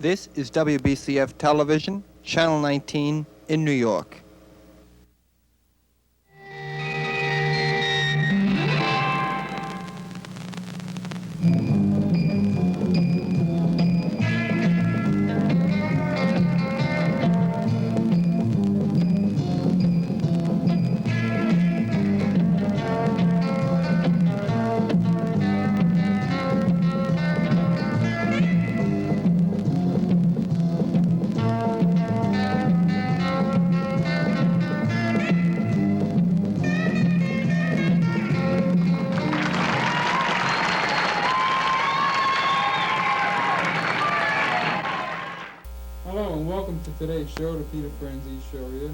This is WBCF Television, Channel 19 in New York. To today's show, the Peter FRANZESE show here.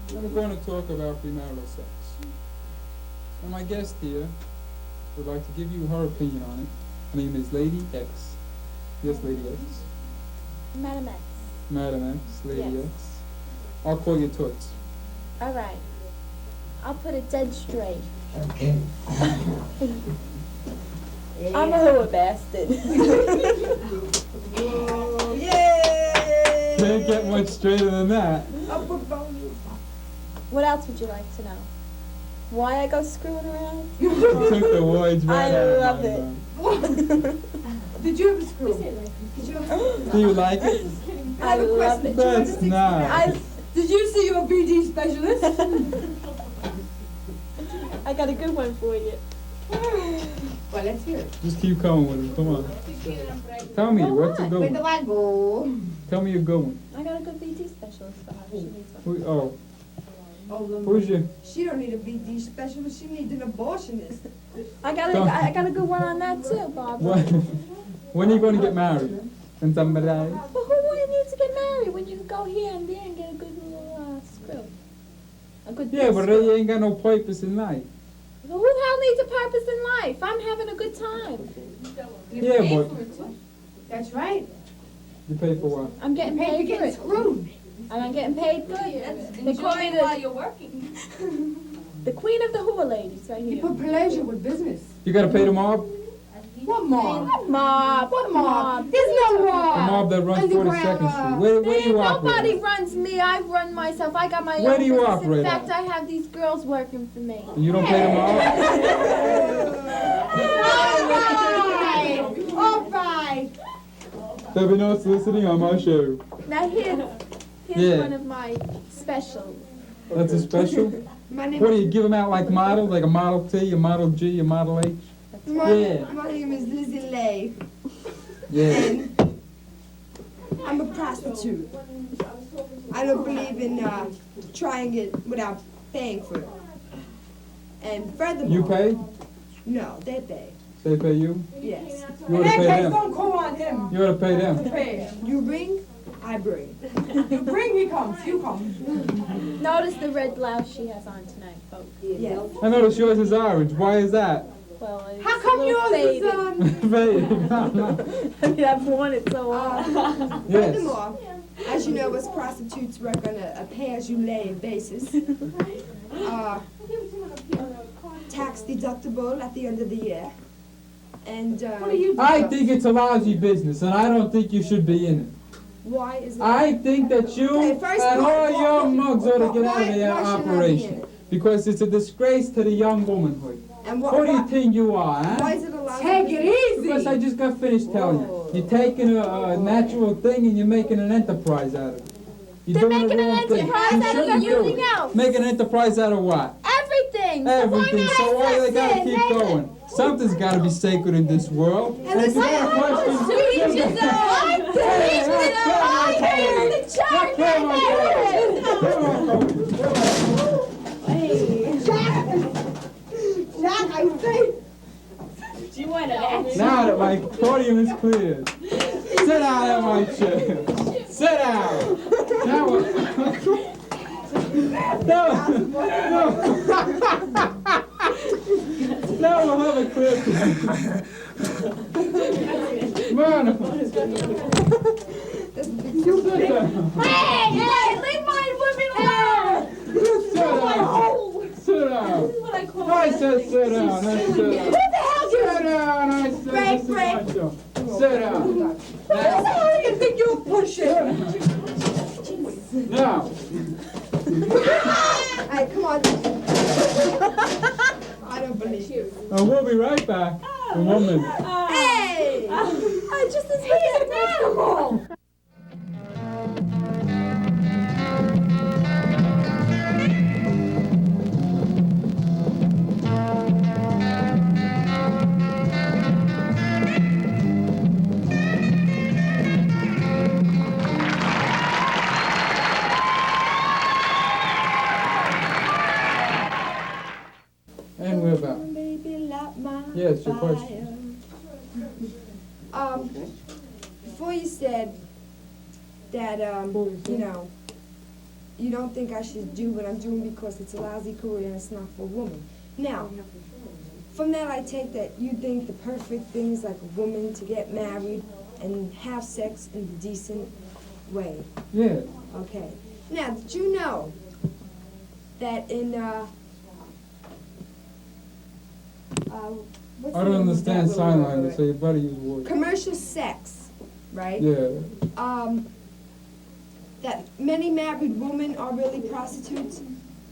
And we're going to talk about premarital sex. And my guest here would like to give you her opinion on it. Her name is Lady X. Yes, Lady X. Madam X. Madam X, Lady Yes. X. I'll call you Toots. All right. I'll put it dead straight. Okay. I'm a hooah bastard. Can't get much straighter than that. What else would you like to know? Why I go screwing around? You took the words right I out of love my it. mouth. Did you ever screw? Do you like it? I love it. That's nice. Did you see your BD specialist? I got a good one for you. Well, let's hear it. Just keep coming with it. Come on. Tell me, what's a good Where do one? I go? Tell me a good one. I got a good BT specialist for her. She needs one. Oh, Oh, who's your... she don't need a BD specialist. She needs an abortionist. I got a good one on that too, Bob. When are you going to get married? And somebody dies? But who wouldn't need to get married when you can go here and there and get a good little screw? A good Yeah, but screw. they ain't got no purpose in life. Well, who the hell needs a purpose in life? I'm having a good time. Yeah, but That's right. you pay for what? I'm getting Paid for paid for getting it. screwed. And I'm getting paid good. They call me While you're working. the queen of the hooah ladies right You here. put pleasure with business. You got to pay the mob? What mob? Mob. What mob? There's no The mob. mob that runs 42nd Street. Where do you Nobody operate? runs me. I run myself. I got my Where own do you business. operate In fact, at? I have these girls working for me. And you don't pay the mob? All right. There'll be no soliciting on my show. Now here's Yeah. one of my specials. That's a special? My name What do you give them out like models? Like a Model T, a Model G, a Model H? Yeah. My name is Lizzie Lay. Yeah. And I'm a prostitute. I don't believe in trying it without paying for it. And furthermore, You pay? No, they pay. They pay you? Yes. You ought to pay them. Don't call on him. You ought to pay them. Pay. You ring, I bring. You bring, he comes. You come. Notice the red blouse she has on tonight, folks. Yes. I notice yours is orange. Why is that? Well, it's How a come little yours faded. is Faded. I mean, I've worn it so long. Yes. Furthermore, as you know, us prostitutes work on a pay-as-you-lay basis. Tax deductible at the end of the year. And What do you do? I think it's a lousy business, and I don't think you should be in it. why is it? I think that you Okay, first and of all, all young mugs ought to get out of why their should I be in operation. it? Because it's a disgrace to the young womanhood. And What do you think you are, why huh? is it a lousy Take it business? Because I easy. just got finished telling you. You're taking a natural thing and you're making an enterprise out of it. You're They're doing the making an wrong thing. enterprise You out of shouldn't do everything it. else. Make an enterprise out of what? Everything. Everything. So why they gotta keep Nathan. going? Something's gotta be sacred in this world. And if you got a question, To each his own. To each his own. I hear the church. Jack, I say. You want it? now that my podium is cleared, sit down at my chair. Sit down. Now now we'll have a clear Monica. Sit down. Hey, leave my women alone. Sit down. Sit down. I said sit down. I said. Who the hell Sit down. I said. Break, This is break. my show. Sit down. Now, How do you think you're pushing? now, Hey, come on. I don't believe you. we'll be right back in 1 minute. Hey! I just as he's an animal. And we're back. Baby, light my Yes, your fire. question. Before you said that, you know, you don't think I should do what I'm doing because it's a lousy career and it's not for a woman. Now, from that I take that you think the perfect thing is like a woman to get married and have sex in a decent way. Yeah. Okay. Now, did you know that in, what's I the don't name of understand that sign little language, word? so you better use words. Commercial sex, right? Yeah. That many married women are really prostitutes,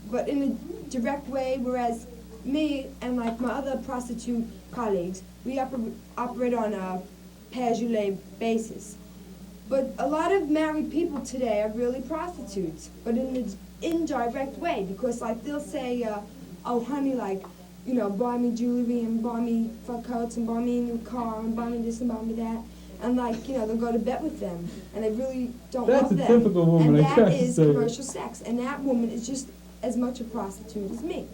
but in a direct way, whereas me and like my other prostitute colleagues, we operate on a pay-as-you-lay basis. But a lot of married people today are really prostitutes, but in an indirect way, because like they'll say, oh honey, like, you know, buy me jewelry and buy me fur coats and buy me a new car and buy me this and buy me that. And like, you know, they'll go to bed with them and they really don't That's love a them. typical woman, and I that gotta is say. commercial sex. And that woman is just as much a prostitute as me.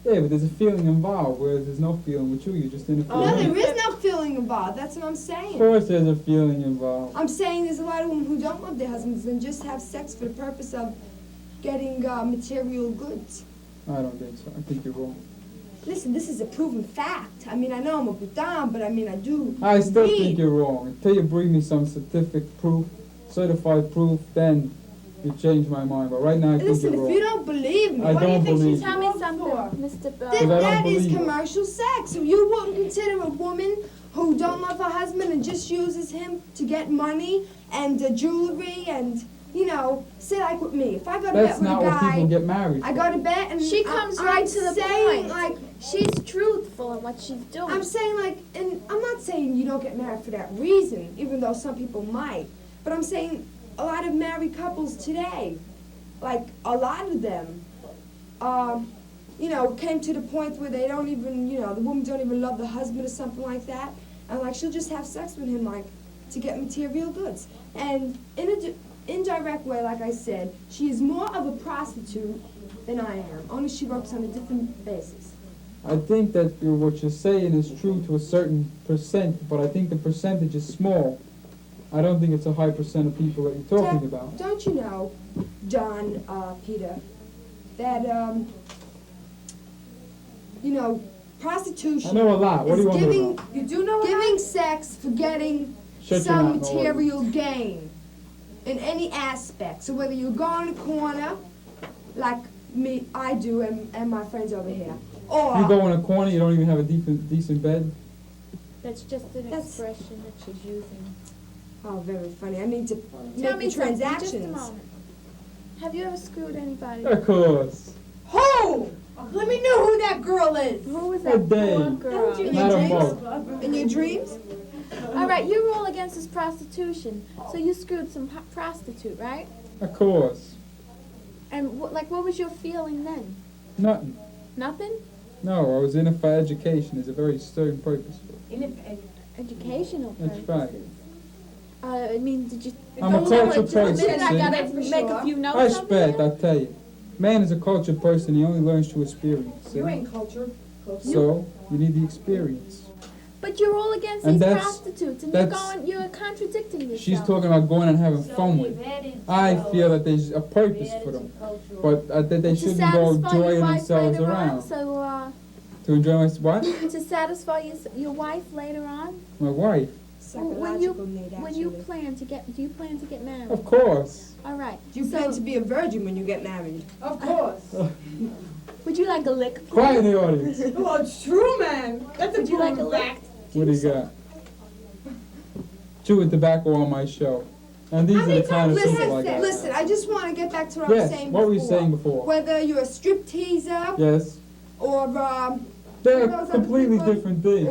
Yeah, but there's a feeling involved, whereas there's no feeling with you. You're just in a No, feeling. there is no feeling involved. That's what I'm Of saying. course there's a feeling involved. I'm saying there's a lot of women who don't love their husbands and just have sex for the purpose of getting material goods. I don't think so. I think you're wrong. Listen, this is a proven fact. I mean, I know I'm a putan, but I mean, I do. I still read. think you're wrong. Until you bring me some certified proof, then you change my mind. But right now I think Listen, you're if wrong. you don't believe me, I what do you don't think believe she's you. Tell me For? something, Mr. Then Because I don't that is believe you. commercial sex. So you wouldn't consider a woman who don't love her husband and just uses him to get money and jewelry and, you know, say like with me. If I go to That's bed with not a what people guy, get married I for. go to bed and She comes I'm right to the saying, point. like, She's truthful in what she's doing. I'm saying like, and I'm not saying you don't get married for that reason, even though some people might. But I'm saying a lot of married couples today, like a lot of them, you know, came to the point where they don't even, you know, the woman don't even love the husband or something like that, and like she'll just have sex with him like to get material goods. And in a indirect way, like I said, she is more of a prostitute than I am. Only she works on a different basis. I think that what you're saying is true to a certain percent, but I think the percentage is small. I don't think it's a high percent of people that you're talking about. Don't you know, John, Peter, that, you know, prostitution I know a lot. What do is you want me to giving, know? You do know giving sex for getting Shut your some mouth, no material gain in any aspect. So whether you go in the corner, like me, I do, and my friends over here, or You go in a corner, you don't even have a decent bed. That's just an That's- expression that she's using. oh, very funny. I mean to Tell make me the something, just a transactions. moment. Have you ever screwed anybody? Of course. Who? Let me know who that girl is. Who was A that poor dame. girl? In Not your a dreams? mug. In your dreams? All right, your rule against is prostitution. So you screwed some prostitute, right? Of course. And what was your feeling then? Nothing. Nothing? No, I was in it for education. There's a very certain purpose for it. Educational That's purposes. I mean, did you? I'm a Don't tell cultured it just a person, minute, I see? gotta For make a sure. few notes. I over spent, here. I tell you. Man is a cultured person. He only learns through experience. See? You ain't cultured. So, you need the experience. But you're all against And these that's- prostitutes, and that's- you're contradicting yourself. She's talking about going and having fun with it. I feel that there's a purpose for them. But that they to shouldn't go satisfy your joying wife themselves later around. on. So To enjoy my what? to satisfy your wife later on. My wife. Psychological need, When you actually. do you plan to get married? Of course. All right. Do you plan to be a virgin when you get married? Of course. Would you like a lick? please? Quiet in the audience. Well, it's true, man. That's a Would you like a proven lick? fact. What do you got? chewing tobacco on my show. And these are the kind of things I like. Listen, I just want to get back to what I was Yes, saying what before. were you saying before? Whether you're a strip teaser Yes, or they're those other completely people? different things.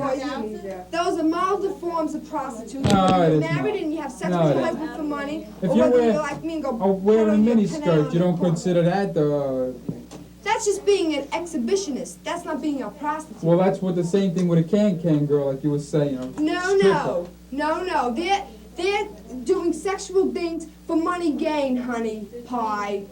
those are milder forms of prostitution. No, Whether it you're is married not. and you have sex No, with it your isn't. husband for money, If or you whether wear- you're like me and go Wearing a put on your miniskirt, Canal you don't porn. consider that That's just being an exhibitionist. That's not being a prostitute. well, that's what the same thing with a can girl, like you were saying. No. They're doing sexual things for money gain, honey pie.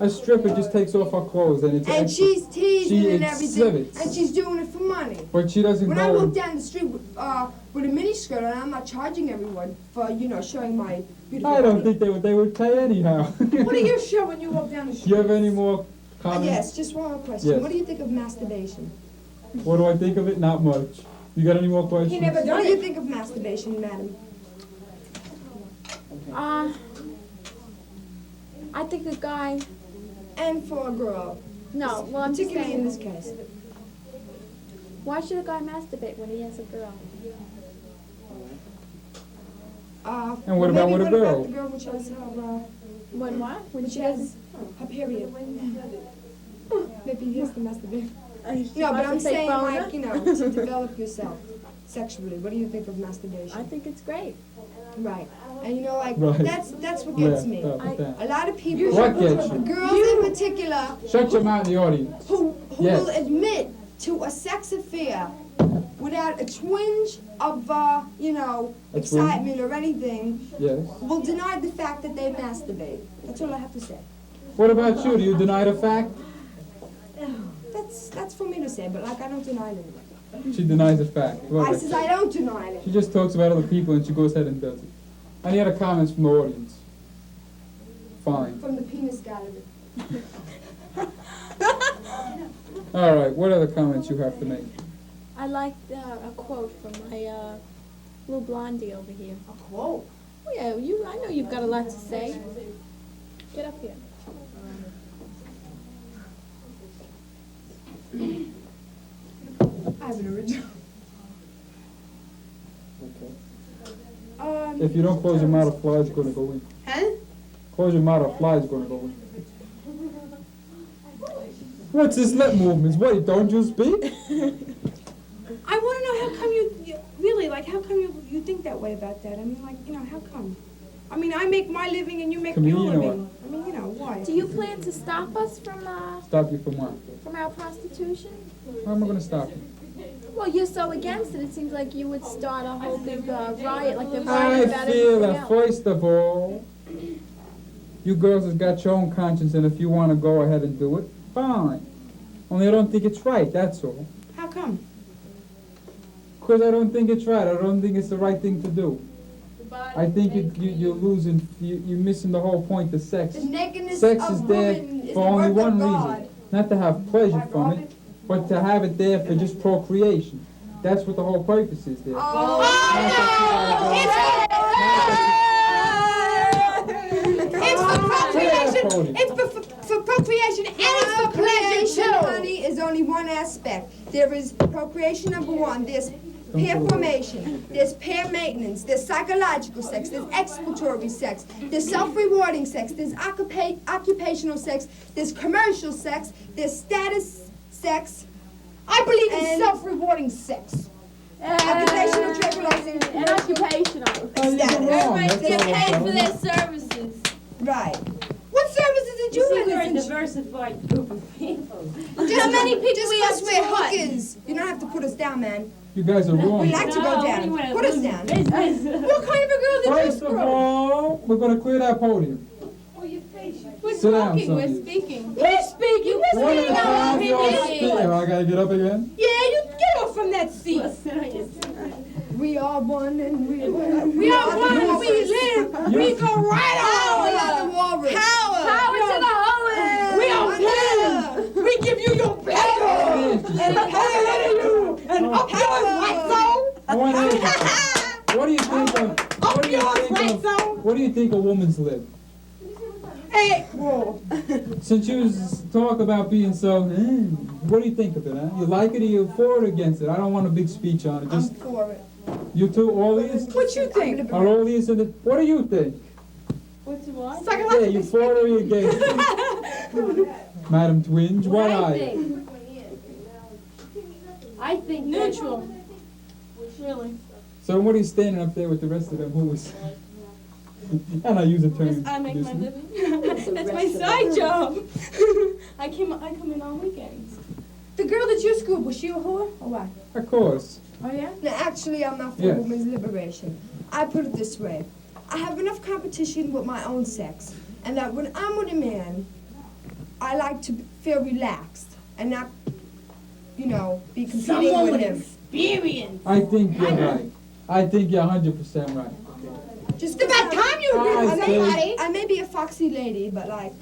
A stripper just takes off her clothes and it's And extra. she's teasing She and everything, exhibits. and she's doing it for money. But she doesn't When I go. walk down the street with a miniskirt on, I'm not charging everyone for, showing my beautiful I don't body. think they would pay anyhow. What do you show when you walk down the street? You have any more comments? Yes, just one more question. Yes. What do you think of masturbation? What do I think of it? Not much. You got any more questions? He never What done do you it. think of masturbation, madam? I think a guy. And for a girl, No, well, I'm just particularly in saying. this case. Why should a guy masturbate when he has a girl? And what about with a girl? What about the girl which has her, When what? When when she has her period? Maybe he has to masturbate. No, but I'm saying like, to develop yourself sexually. What do you think of masturbation? I think it's great. Right. And Right. that's what gets me. Okay. A lot of people, What gets you? girls in particular, Shut your mouth in the audience. who Yes. will admit to a sex affair without a twinge of, excitement or anything, Yes. will deny the fact that they masturbate. That's all I have to say. What about you? Do you deny the fact? That's for me to say, but I don't deny it. She denies the fact. Love I it. says I don't deny it. She just talks about other people and she goes ahead and does it. Any other comments from the audience? Fine. From the penis gallery. All right. What other comments you have to make? I like a quote from my little blondie over here. A quote. Oh yeah, I know you've got a lot to say. Get up here. I have an original. Okay. If you don't close your mouth, a fly's going to go in. Huh? Close your mouth, a fly's going to go in. What's this lip movements? Wait, don't you speak? I want to know how come you really, like, how come you think that way about that? I mean, like, how come? I mean, I make my living and you make your Comedian or living. I mean, why? Do you plan to stop us from Stop you from what? our prostitution? How am I going to stop you? Well, you're so against it. It seems like you would start a whole big riot, like they're I rioting about feel everything that else. first of all, you girls has got your own conscience, and if you want to go ahead and do it, fine. Only I don't think it's right, that's all. How come? Because I don't think it's right. I don't think it's the right thing to do. I think you're losing, you're missing the whole point of sex. The nakedness Sex of is there woman is for the only work one of reason. God. Not to have pleasure from it, but to have it there for just procreation. That's what the whole purpose is there. It's for procreation. It's for procreation and it's for pleasure too. Honey, is only one aspect. There is procreation number one. There's pair formation. There's pair maintenance. There's psychological sex. There's exploratory sex. There's self-rewarding sex. There's occupational sex. There's commercial sex. There's status sex. I believe in And- self-rewarding sex. Occupational tranquilizing. And occupational. Oh, you're Status. wrong. That's Get all I'm paid for telling their you. services. Right. What services did you We're a render? diversified group of people. How many people just we because have we're to what? hookers. You don't have to put us down, man. You guys are wrong. We like to go down. Put us down. Business. What kind of a girl did you First of screw? all, we're going to clear that podium. We're Sit down, talking, some we're of you. speaking. He's speaking. We're One at a speaking our time, you're opinion. speaking. I got to get up again? Yeah, you get off from that seat. We are one and we We are one and we live. We go right on. Power. Power to the whole We are one. We give you your pleasure. And hell out of you. And up yours, right so. I want to ask you, what do you think of, what do you think of woman's lib? Hey, whoa. Since you talk about being so, what do you think of it, huh? You like it or you for it or against it? I don't want a big speech on it, I'm just, for it. You two, all these? What you think? Are all these in the, what do you think? What's the what? Yeah, you for it or you against it? Madam Twinge, what are you? I think Neutral. Really? So what are you standing up there with the rest of them? Who was? And I use a term. I make my business. living. That's my side job. I come in on weekends. The girl that you screwed, was she a whore or what? Of course. Oh yeah? No, actually, I'm not for Yes. women's liberation. I put it this way. I have enough competition with my own sex, and that when I'm with a man, I like to feel relaxed and not, you know, be competing with him. experience. I think you're right. I think you're 100% right. Just It's about time you I think, I may be a foxy lady, but like,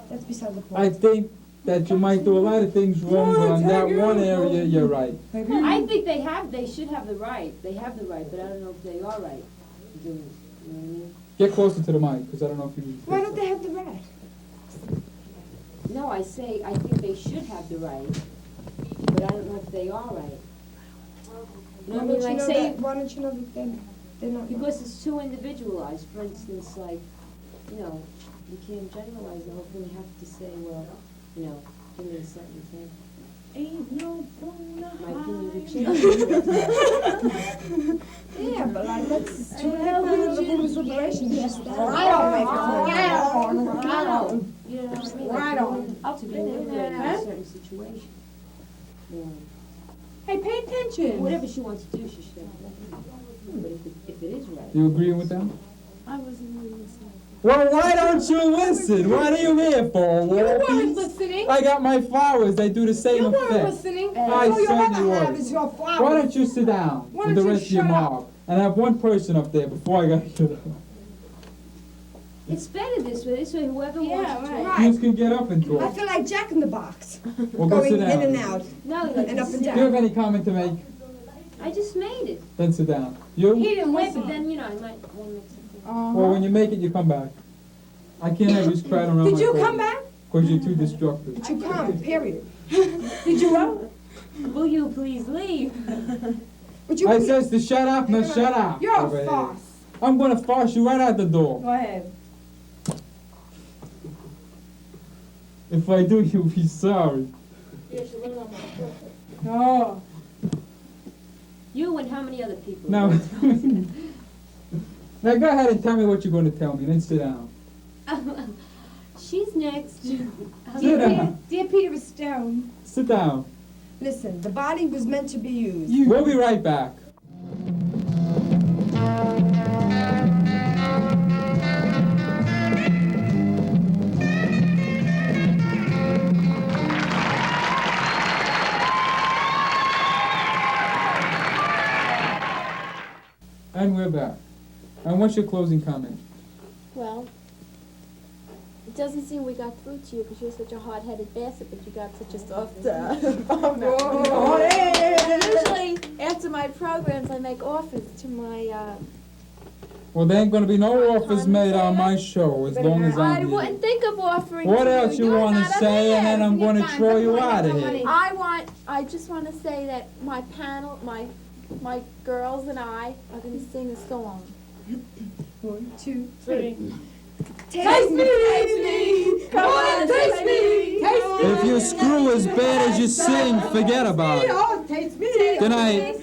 that's beside the point. I think that you might do a lot of things wrong, but on that one area, you're right. I think they should have the right. They have the right, but I don't know if they are right to do it. You know what I mean? Get closer to the mic, because I don't know if you. Why don't they have the right? No, I say, I think they should have the right, but I don't know if they are right. You know what I mean? Like say, Why don't you know that they're not? because it's too individualized. For instance, like, you know, you can't generalize the whole thing. You have to say, well, you know, give me a certain thing. Ain't no bona My opinion would fide. change. Yeah, but like, that's too the women's liberation. Just that. I don't make it clear. You know what I mean? Right on. Up to be liberated in a certain situation. Yeah. Hey, pay attention. Whatever she wants to do, she should. But if it is right. You agreeing with them? I wasn't really listening. Well, why don't you listen? What are you here for, You weren't Wolfies? listening. I got my flowers. They do the same You weren't effect. listening. I All you certainly ever have was. is your flowers. Why don't you sit down Why with the don't you rest of your shut up? mob and have one person up there before I got you. It's better this way. This way, whoever Yeah, wants to right. talk. You can get up and I talk. feel like Jack in the Box, Or go going sit in down. and out. No, like And up and Do you down. have any comment to make? I just made it. Then sit down. You? He didn't Wait, listen. but then, you know, I might want to make something. Well, when you make it, you come back. I can't have you crowding around Did my you table, come back? because you're too destructive. But you come, period. Did you what? Will you please leave? But you I says to shut up, now shut up. You're over a here. farce. I'm gonna force you right out the door. Go ahead. If I do, you'll be sorry. Oh. You and how many other people? Now, now go ahead and tell me what you're gonna tell me, then sit down. She's next. Sit down. Dear Peter Stone. Sit down. Listen, the body was meant to be used. We'll be right back. And we're back. And what's your closing comment? Well, it doesn't seem we got through to you because you're such a hard-headed bastard, but you got such a soft phone. Usually, after my programs, I make offers to my, Well, there ain't gonna be no offers made on my show as long as I I'm here. wouldn't think of offering What to else you You're wanna not a say, and then man. I'm gonna throw you out of here. I just want to say that my panel, my girls and I are going to sing a song. 1, 2, 3. Taste me, taste me. Come on, taste me. Taste me. If you screw as bad as you sing, forget about it. Oh, taste me. Good night.